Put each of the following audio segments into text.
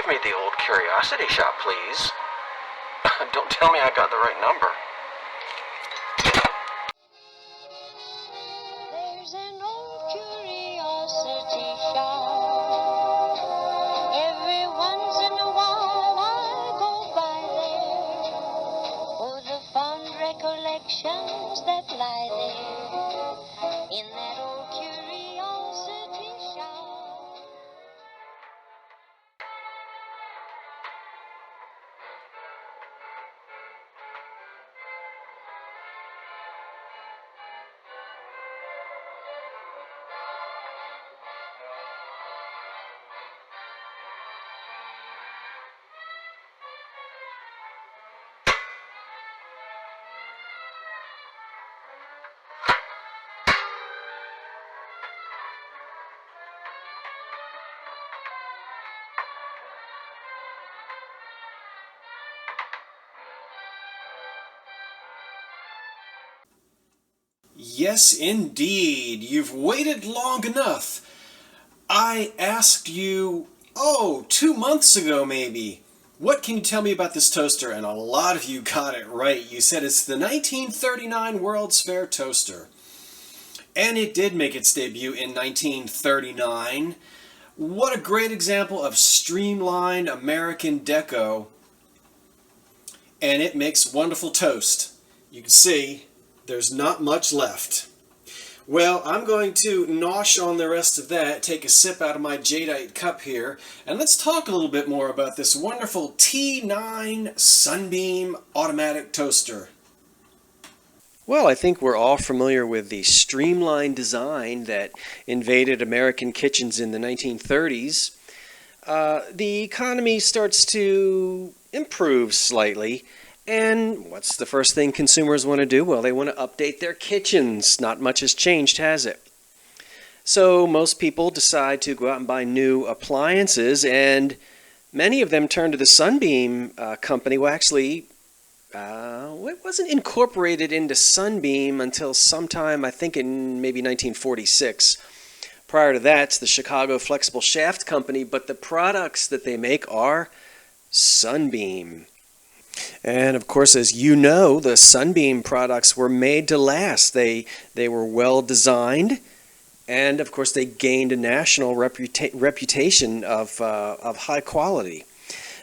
Give me the old curiosity shop, please. Don't tell me I got the right number. There's an old curiosity shop. Every once in a while I go by there for the fond recollections that lie there in that old curiosity shop. Yes, indeed. You've waited long enough. I asked you, 2 months ago maybe, what can you tell me about this toaster? And a lot of you got it right. You said it's the 1939 World's Fair toaster. And it did make its debut in 1939. What a great example of streamlined American deco. And it makes wonderful toast. You can see there's not much left. Well, I'm going to nosh on the rest of that, take a sip out of my jadeite cup here, and let's talk a little bit more about this wonderful T9 Sunbeam automatic toaster. Well, I think we're all familiar with the streamlined design that invaded American kitchens in the 1930s. The economy starts to improve slightly. And what's the first thing consumers want to do? Well, they want to update their kitchens. Not much has changed, has it? So most people decide to go out and buy new appliances, and many of them turn to the Sunbeam company. Well, actually, it wasn't incorporated into Sunbeam until sometime, I think in maybe 1946. Prior to that, it's the Chicago Flexible Shaft Company, but the products that they make are Sunbeam. And of course, as you know, the Sunbeam products were made to last. They were well designed, and of course they gained a national reputation of high quality.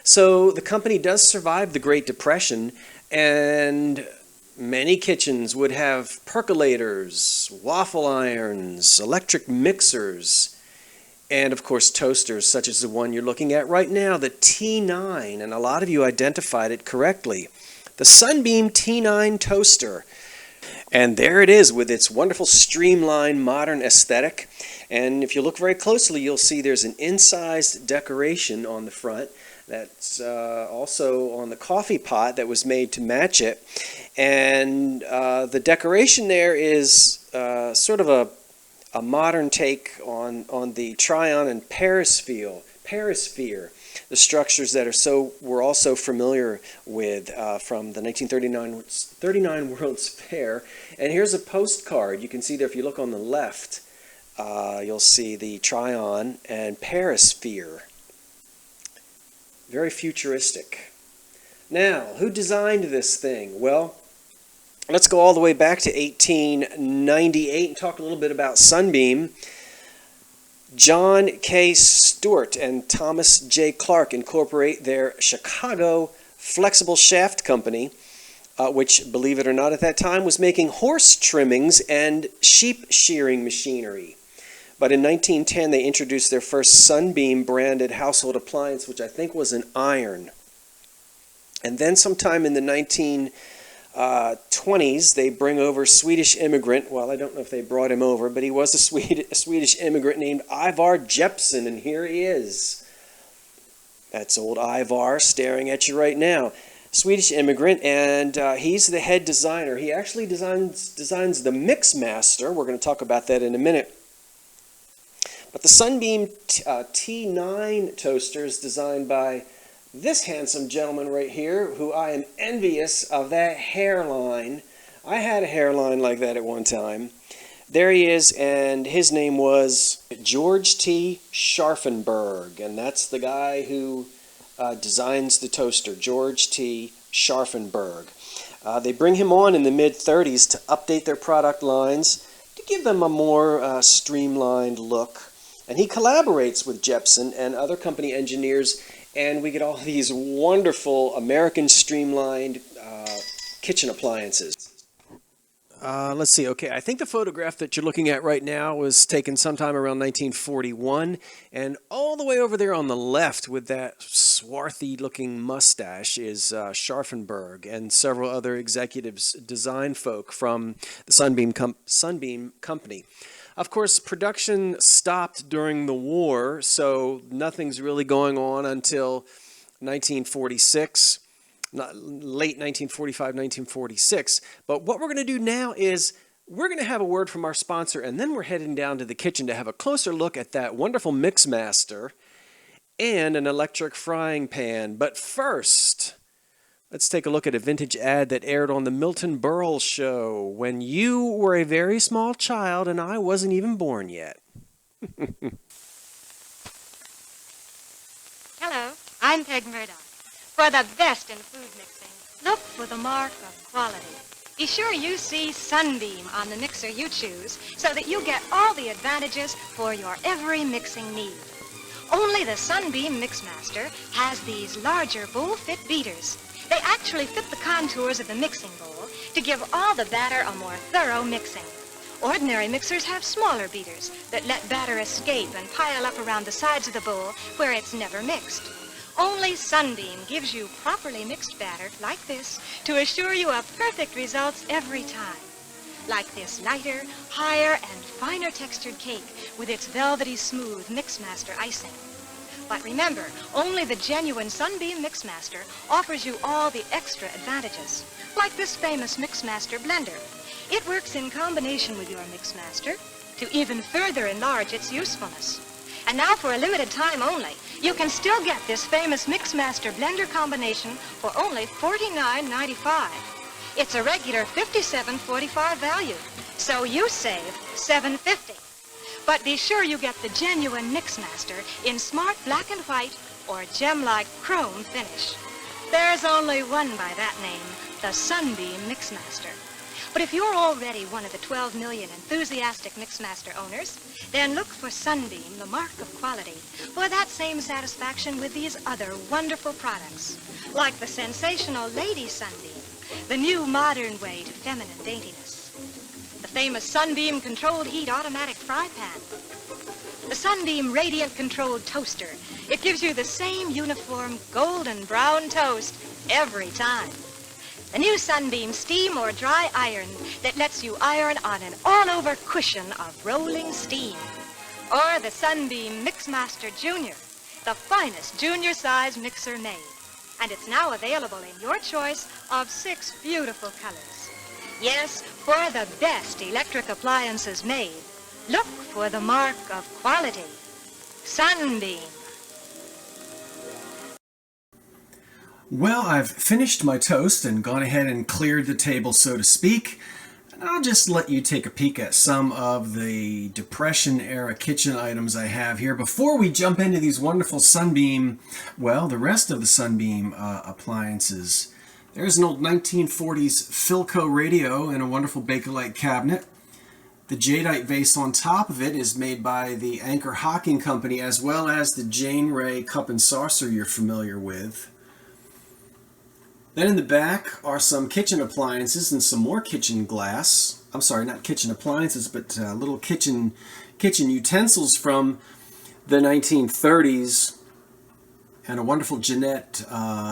So the company does survive the Great Depression, and many kitchens would have percolators, waffle irons, electric mixers, and of course toasters such as the one you're looking at right now, the T9, and a lot of you identified it correctly. The Sunbeam T9 toaster. And there it is with its wonderful streamlined modern aesthetic. And if you look very closely, you'll see there's an incised decoration on the front that's also on the coffee pot that was made to match it. And the decoration there is sort of a modern take on the Tryon and Perisphere, the structures that we're also familiar with from the 1939 World's Fair. And here's a postcard. You can see there if you look on the left, you'll see the Tryon and Perisphere. Very futuristic. Now, who designed this thing? Well, let's go all the way back to 1898 and talk a little bit about Sunbeam. John K. Stewart and Thomas J. Clark incorporate their Chicago Flexible Shaft Company, which, believe it or not, at that time was making horse trimmings and sheep shearing machinery. But in 1910, they introduced their first Sunbeam branded household appliance, which I think was an iron. And then sometime in the 1920s, they bring over a Swedish immigrant. Well, I don't know if they brought him over, but he was a Swedish immigrant named Ivar Jeppsson, and here he is. That's old Ivar staring at you right now. Swedish immigrant, and he's the head designer. He actually designs the Mixmaster. We're going to talk about that in a minute. But the Sunbeam T9 toaster is designed by this handsome gentleman right here, who I am envious of that hairline. I had a hairline like that at one time. There he is, and his name was George T. Scharfenberg, and that's the guy who designs the toaster, George T. Scharfenberg. They bring him on in the mid-30s to update their product lines, to give them a more streamlined look. And he collaborates with Jepson and other company engineers, and we get all these wonderful American streamlined kitchen appliances. Let's see, okay, I think the photograph that you're looking at right now was taken sometime around 1941, and all the way over there on the left with that swarthy looking mustache is Scharfenberg and several other executives, design folk from the Sunbeam company. Of course, production stopped during the war, so nothing's really going on until 1946. Late 1945, 1946. But what we're going to do now is we're going to have a word from our sponsor, and then we're heading down to the kitchen to have a closer look at that wonderful Mixmaster and an electric frying pan. But first, let's take a look at a vintage ad that aired on the Milton Berle Show when you were a very small child and I wasn't even born yet. Hello, I'm Peg Murdoch. For the best in food mixing, look for the mark of quality. Be sure you see Sunbeam on the mixer you choose so that you get all the advantages for your every mixing need. Only the Sunbeam Mixmaster has these larger bowl-fit beaters. They actually fit the contours of the mixing bowl to give all the batter a more thorough mixing. Ordinary mixers have smaller beaters that let batter escape and pile up around the sides of the bowl where it's never mixed. Only Sunbeam gives you properly mixed batter like this to assure you of perfect results every time. Like this lighter, higher, and finer textured cake with its velvety smooth Mixmaster icing. But remember, only the genuine Sunbeam Mixmaster offers you all the extra advantages, like this famous Mixmaster blender. It works in combination with your Mixmaster to even further enlarge its usefulness. And now for a limited time only, you can still get this famous Mixmaster blender combination for only $49.95. It's a regular $57.45 value, so you save $7.50. But be sure you get the genuine Mixmaster in smart black and white or gem-like chrome finish. There's only one by that name, the Sunbeam Mixmaster. But if you're already one of the 12 million enthusiastic Mixmaster owners, then look for Sunbeam, the mark of quality, for that same satisfaction with these other wonderful products, like the sensational Lady Sunbeam, the new modern way to feminine daintiness, the famous Sunbeam controlled heat automatic Frypan, the Sunbeam radiant controlled toaster. It gives you the same uniform golden brown toast every time. The new Sunbeam steam or dry iron that lets you iron on an all-over cushion of rolling steam. Or the Sunbeam Mixmaster Junior, the finest junior-size mixer made. And it's now available in your choice of 6 beautiful colors. Yes, for the best electric appliances made, look for the mark of quality. Sunbeam. Well, I've finished my toast and gone ahead and cleared the table, so to speak. And I'll just let you take a peek at some of the Depression-era kitchen items I have here before we jump into these wonderful Sunbeam, well, the rest of the Sunbeam appliances. There's an old 1940s Philco radio in a wonderful Bakelite cabinet. The jadeite vase on top of it is made by the Anchor Hocking Company, as well as the Jane Ray cup and saucer you're familiar with. Then in the back are some kitchen appliances and some more kitchen glass. I'm sorry, not kitchen appliances, but little kitchen utensils from the 1930s. And a wonderful Jeanette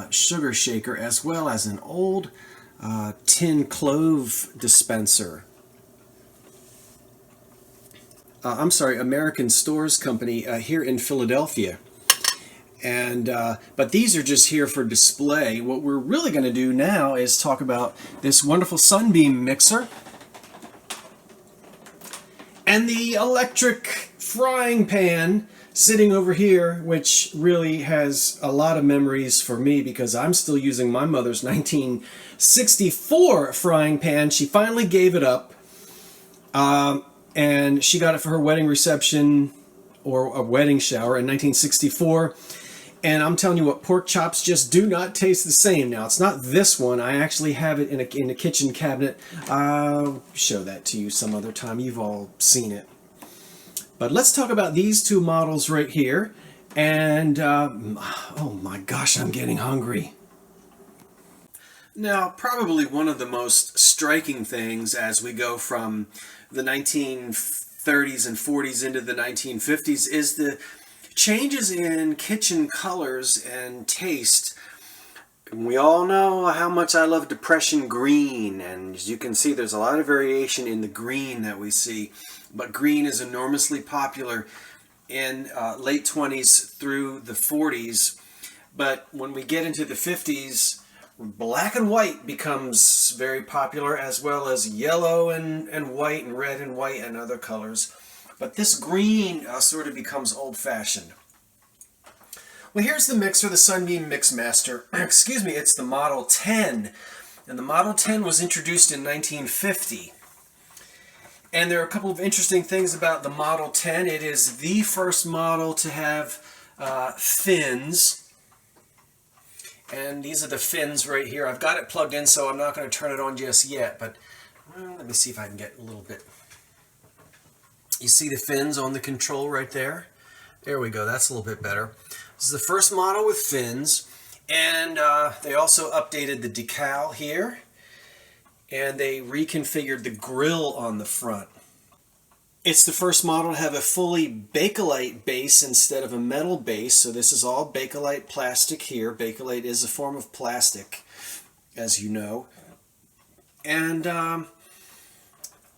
sugar shaker, as well as an old tin clove dispenser. I'm sorry, American Stores Company here in Philadelphia. And but these are just here for display. What we're really going to do now is talk about this wonderful Sunbeam mixer and the electric frying pan sitting over here, which really has a lot of memories for me because I'm still using my mother's 1964 frying pan. She finally gave it up, and she got it for her wedding reception or a wedding shower in 1964. And I'm telling you what, pork chops just do not taste the same. Now, it's not this one. I actually have it in a kitchen cabinet. I'll show that to you some other time. You've all seen it. But let's talk about these two models right here. And, oh my gosh, I'm getting hungry. Now, probably one of the most striking things as we go from the 1930s and 40s into the 1950s is the changes in kitchen colors and taste. We all know how much I love Depression green, and as you can see, there's a lot of variation in the green that we see. But green is enormously popular in late 20s through the 40s. But when we get into the 50s, black and white becomes very popular, as well as yellow and white and red and white and other colors. But this green sort of becomes old-fashioned. Well, here's the mixer, the Sunbeam Mixmaster. Excuse me, it's the Model 10. And the Model 10 was introduced in 1950. And there are a couple of interesting things about the Model 10. It is the first model to have fins. And these are the fins right here. I've got it plugged in, so I'm not going to turn it on just yet. But let me see if I can get a little bit. You see the fins on the control right there? There we go. That's a little bit better. This is the first model with fins. And they also updated the decal here. And they reconfigured the grill on the front. It's the first model to have a fully Bakelite base instead of a metal base. So this is all Bakelite plastic here. Bakelite is a form of plastic, as you know. And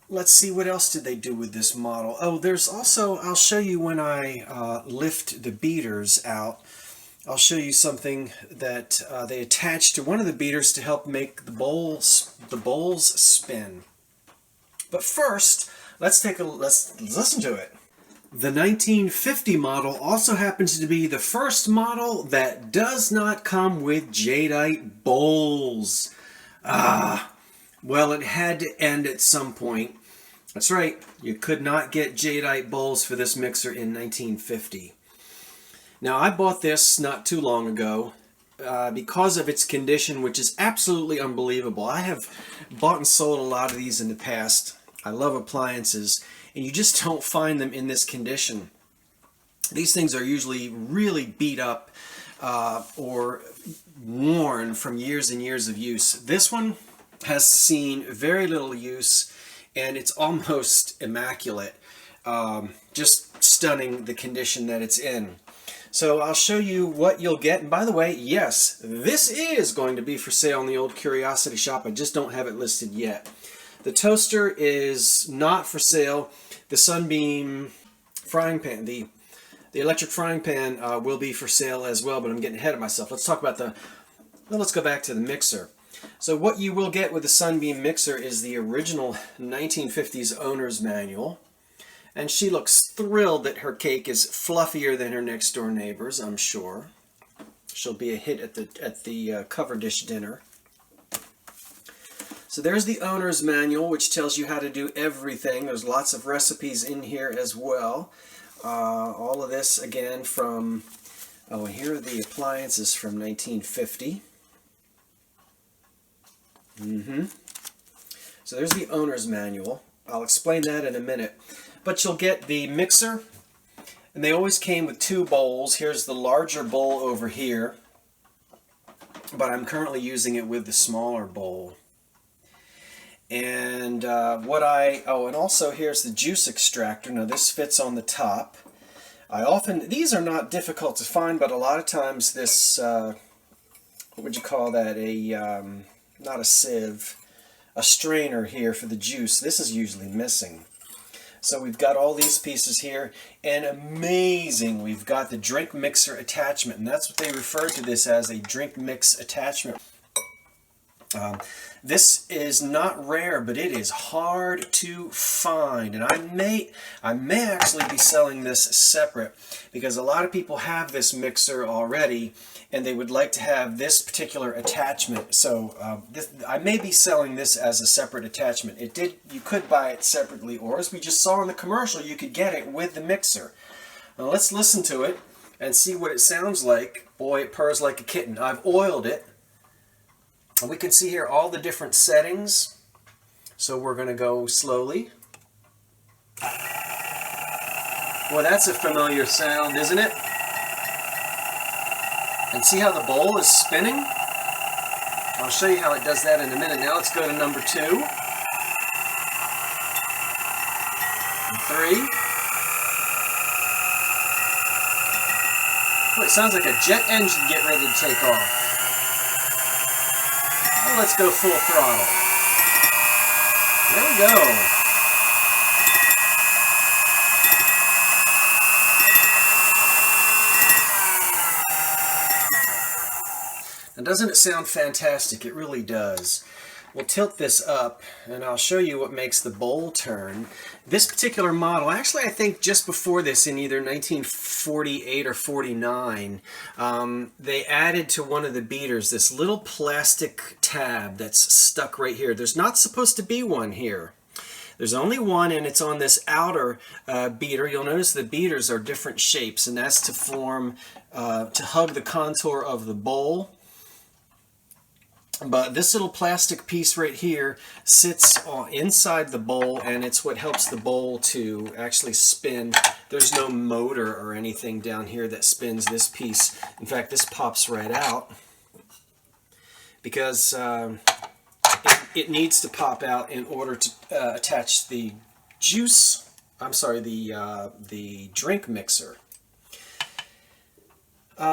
let's see, what else did they do with this model? Oh, there's also, I'll show you when I lift the beaters out. I'll show you something that they attached to one of the beaters to help make the bowls spin. But first, let's listen to it. The 1950 model also happens to be the first model that does not come with jadeite bowls. Well, it had to end at some point. That's right, you could not get jadeite bowls for this mixer in 1950. Now, I bought this not too long ago because of its condition, which is absolutely unbelievable. I have bought and sold a lot of these in the past. I love appliances, and you just don't find them in this condition. These things are usually really beat up or worn from years and years of use. This one has seen very little use, and it's almost immaculate. Just stunning, the condition that it's in. So I'll show you what you'll get. And by the way, yes, this is going to be for sale in the old Curiosity Shop. I just don't have it listed yet. The toaster is not for sale. The Sunbeam frying pan, the electric frying pan will be for sale as well, but I'm getting ahead of myself. Let's talk about let's go back to the mixer. So what you will get with the Sunbeam mixer is the original 1950s owner's manual. And she looks thrilled that her cake is fluffier than her next door neighbor's, I'm sure. She'll be a hit at the cover dish dinner. So there's the owner's manual, which tells you how to do everything. There's lots of recipes in here as well. All of this, again, from, oh, here are the appliances from 1950. So there's the owner's manual. I'll explain that in a minute. But you'll get the mixer, and they always came with two bowls. Here's the larger bowl over here, but I'm currently using it with the smaller bowl. And and also here's the juice extractor. Now this fits on the top. These are not difficult to find, but a lot of times this, what would you call that? Not a sieve, a strainer here for the juice. This is usually missing. So we've got all these pieces here, and amazing, we've got the drink mixer attachment, and that's what they refer to this as, a drink mix attachment. This is not rare, but it is hard to find, and I may actually be selling this separate, because a lot of people have this mixer already, and they would like to have this particular attachment. So I may be selling this as a separate attachment. You could buy it separately, or as we just saw in the commercial, you could get it with the mixer. Now let's listen to it and see what it sounds like. Boy, it purrs like a kitten. I've oiled it. And we can see here all the different settings. So we're going to go slowly. Boy, that's a familiar sound, isn't it? And see how the bowl is spinning? I'll show you how it does that in a minute. Now let's go to number 2. And 3. Boy, it sounds like a jet engine getting ready to take off. Well, let's go full throttle. There we go. Now, doesn't it sound fantastic? It really does. We'll tilt this up, and I'll show you what makes the bowl turn. This particular model, actually I think just before this, in either 1948 or 49, they added to one of the beaters this little plastic tab that's stuck right here. There's not supposed to be one here. There's only one, and it's on this outer beater. You'll notice the beaters are different shapes, and that's to form, to hug the contour of the bowl. But this little plastic piece right here sits inside the bowl, and it's what helps the bowl to actually spin. There's no motor or anything down here that spins this piece. In fact, this pops right out because it needs to pop out in order to attach the the drink mixer.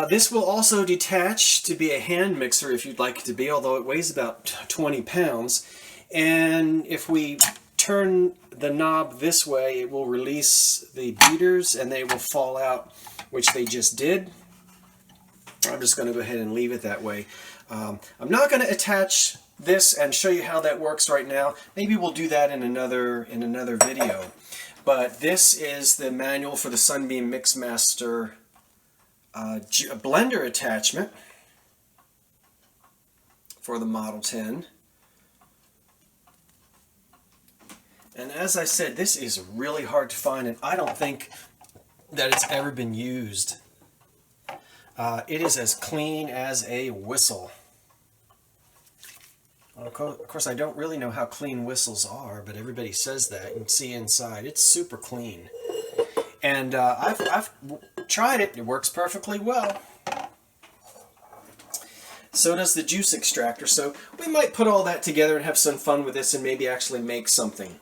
This will also detach to be a hand mixer if you'd like it to be, although it weighs about 20 pounds. And if we turn the knob this way, it will release the beaters and they will fall out, which they just did. I'm just going to go ahead and leave it that way. I'm not going to attach this and show you how that works right now. Maybe we'll do that in another video. But this is the manual for the Sunbeam Mixmaster blender attachment for the Model 10. And as I said, this is really hard to find, and I don't think that it's ever been used. It is as clean as a whistle. Well, of course, I don't really know how clean whistles are, but everybody says that. You can see inside. It's super clean. And I've tried it. It works perfectly well. So does the juice extractor. So we might put all that together and have some fun with this and maybe actually make something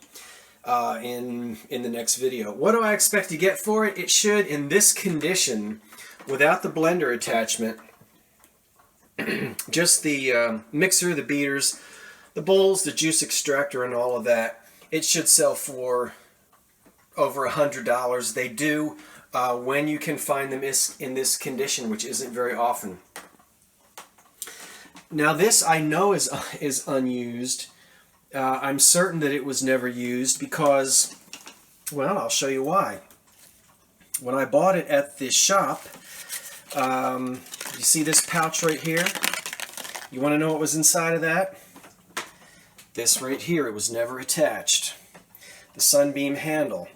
in the next video. What do I expect to get for it? It should, in this condition, without the blender attachment, just the mixer, the beaters, the bowls, the juice extractor, and all of that, it should sell for over $100. They do when you can find them in this condition, which isn't very often. Now this I know is unused. I'm certain that it was never used because, well, I'll show you why. When I bought it at the shop, you see this pouch right here? You want to know what was inside of that? This right here. It was never attached. The Sunbeam handle.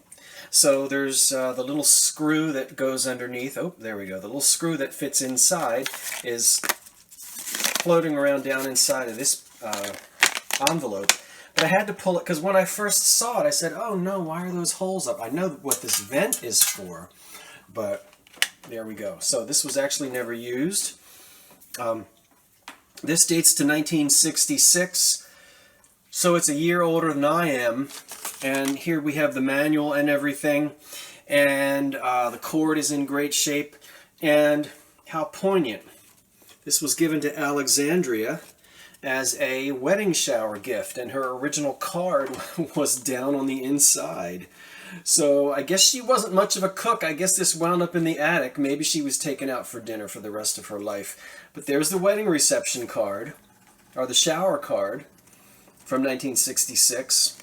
So there's the little screw that goes underneath. Oh, there we go. The little screw that fits inside is floating around down inside of this envelope. But I had to pull it because when I first saw it, I said, oh no, why are those holes up? I know what this vent is for, but there we go. So this was actually never used. This dates to 1966, so it's a year older than I am. And here we have the manual and everything, and the cord is in great shape, and how poignant. This was given to Alexandria as a wedding shower gift, and her original card was down on the inside. So I guess she wasn't much of a cook. I guess this wound up in the attic. Maybe she was taken out for dinner for the rest of her life. But there's the wedding reception card, or the shower card, from 1966.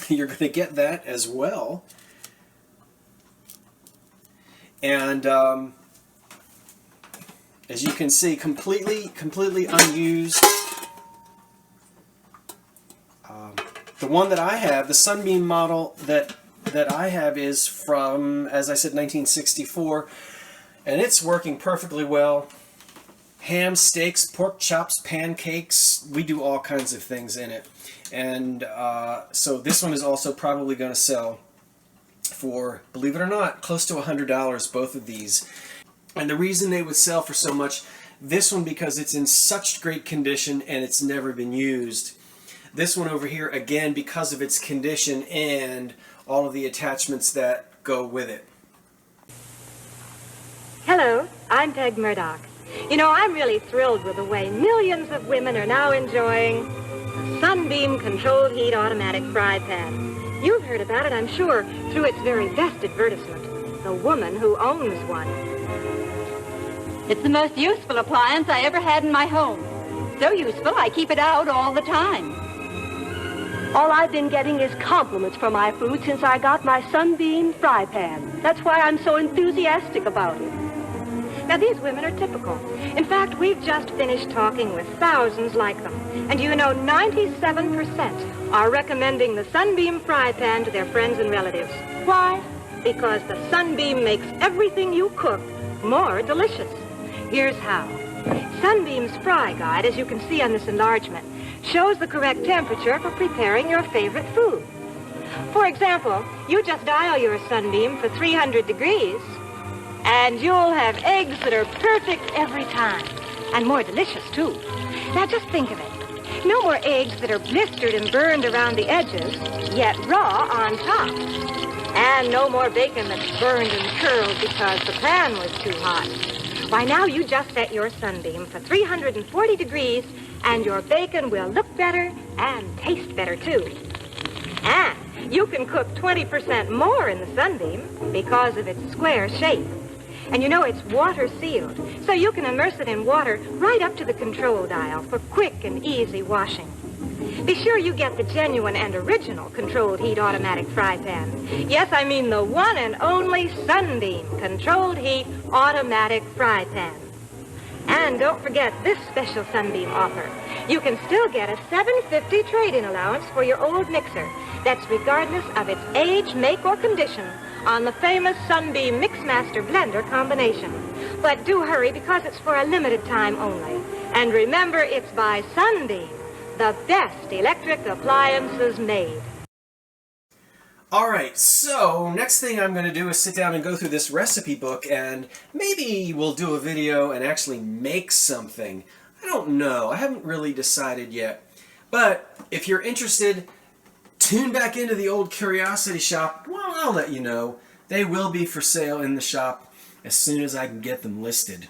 You're going to get that as well. And as you can see, completely unused. The one that I have, the Sunbeam model that I have, is from, as I said, 1964. and it's working perfectly well. Ham, steaks, pork chops, pancakes, we do all kinds of things in it. And so this one is also probably going to sell for, believe it or not, close to $100, both of these. And the reason they would sell for so much, this one because it's in such great condition and it's never been used. This one over here, again, because of its condition and all of the attachments that go with it. Hello, I'm Peg Murdoch. You know, I'm really thrilled with the way millions of women are now enjoying the Sunbeam controlled heat automatic fry pan. You've heard about it, I'm sure, through its very best advertisement, the woman who owns one. It's the most useful appliance I ever had in my home. So useful, I keep it out all the time. All I've been getting is compliments for my food since I got my Sunbeam fry pan. That's why I'm so enthusiastic about it. Now, these women are typical. In fact, we've just finished talking with thousands like them. And you know, 97% are recommending the Sunbeam fry pan to their friends and relatives. Why? Because the Sunbeam makes everything you cook more delicious. Here's how. Sunbeam's fry guide, as you can see on this enlargement, shows the correct temperature for preparing your favorite food. For example, you just dial your Sunbeam for 300 degrees, and you'll have eggs that are perfect every time, and more delicious, too. Now, just think of it. No more eggs that are blistered and burned around the edges, yet raw on top. And no more bacon that's burned and curled because the pan was too hot. Why, now you just set your Sunbeam for 340 degrees, and your bacon will look better and taste better, too. And you can cook 20% more in the Sunbeam because of its square shape. And you know, it's water sealed, so you can immerse it in water right up to the control dial for quick and easy washing. Be sure you get the genuine and original controlled heat automatic fry pan. Yes, I mean the one and only Sunbeam controlled heat automatic fry pan. And don't forget this special Sunbeam offer. You can still get a $7.50 trade-in allowance for your old mixer. That's regardless of its age, make, or condition on the famous Sunbeam Mixmaster blender combination. But do hurry because it's for a limited time only. And remember, it's by Sunbeam, the best electric appliances made. Alright, so next thing I'm going to do is sit down and go through this recipe book, and maybe we'll do a video and actually make something. I don't know. I haven't really decided yet. But if you're interested, tune back into the old Curiosity Shop. Well, I'll let you know. They will be for sale in the shop as soon as I can get them listed.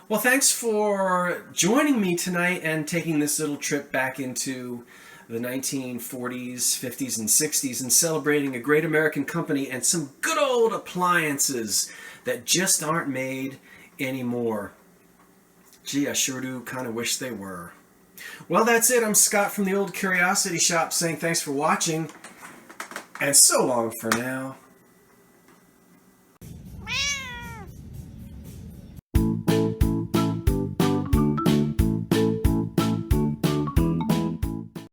Well, thanks for joining me tonight and taking this little trip back into the 1940s, 50s, and 60s and celebrating a great American company and some good old appliances that just aren't made anymore. Gee, I sure do kind of wish they were. Well, that's it. I'm Scott from the Old Curiosity Shop saying thanks for watching, and so long for now.